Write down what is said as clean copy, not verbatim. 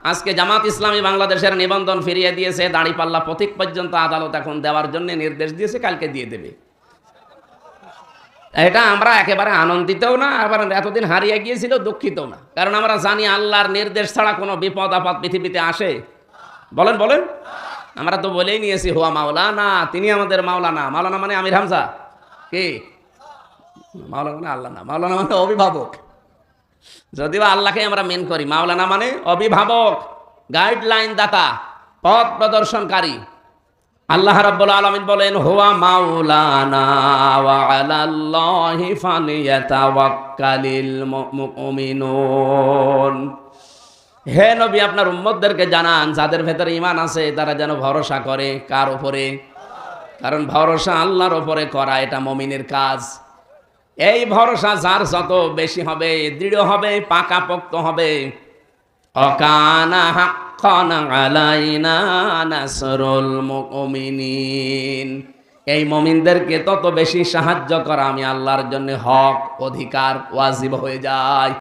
আজকে জামাত ইসলামী বাংলাদেশের নিবন্ধন ফিরিয়ে দিয়েছে, দাঁড়িপাল্লা প্রতীক পর্যন্ত আদালত এখন দেওয়ার জন্য নির্দেশ দিয়েছে, কালকে দিয়ে দেবে। এটা আমরা একেবারে আনন্দিতও না, আবার এতদিন হারিয়ে গিয়েছিল দুঃখিতও না, কারণ আমরা জানি আল্লাহর নির্দেশ ছাড়া কোনো বিপদ আপদ পৃথিবীতে আসে? বলেন বলেন। আমরা তো বলেই নিয়েছি হুয়া মাওলানা, তিনি আমাদের মাওলানা। মাওলানা মানে আমির হামজা কি? মাওলানা মানে আল্লাহ না, মাওলানা মানে অভিভাবক। যদিও আল্লাহকে আমরা মেন করি, মাওলানা মানে অভিভাবক, গাইডলাইন দাতা, পথ প্রদর্শনকারী। আল্লাহ রাব্বুল আলামিন বলেন হুয়া মাওলানা ওয়া আলাল্লাহি ফালিয়াতাওয়াক্কালিল মুমিনুন। হে নবী, আপনার উম্মতদেরকে জানান যাদের ভেতরে ঈমান আছে তারা যেন ভরসা করে। কার উপরে? কারণ ভরসা আল্লাহর উপরে করা এটা মুমিনের কাজ। এই ভরসা যার যত বেশি হবে, দৃঢ় হবে, পাকাপোক্ত হবে, অকানা হাক্কান আলাইনা নাসরুল মুমিনিন, এই মুমিনদেরকে তত বেশি সাহায্য করা আমি আল্লাহর জন্য হক, অধিকার, ওয়াজিব হয়ে যায়।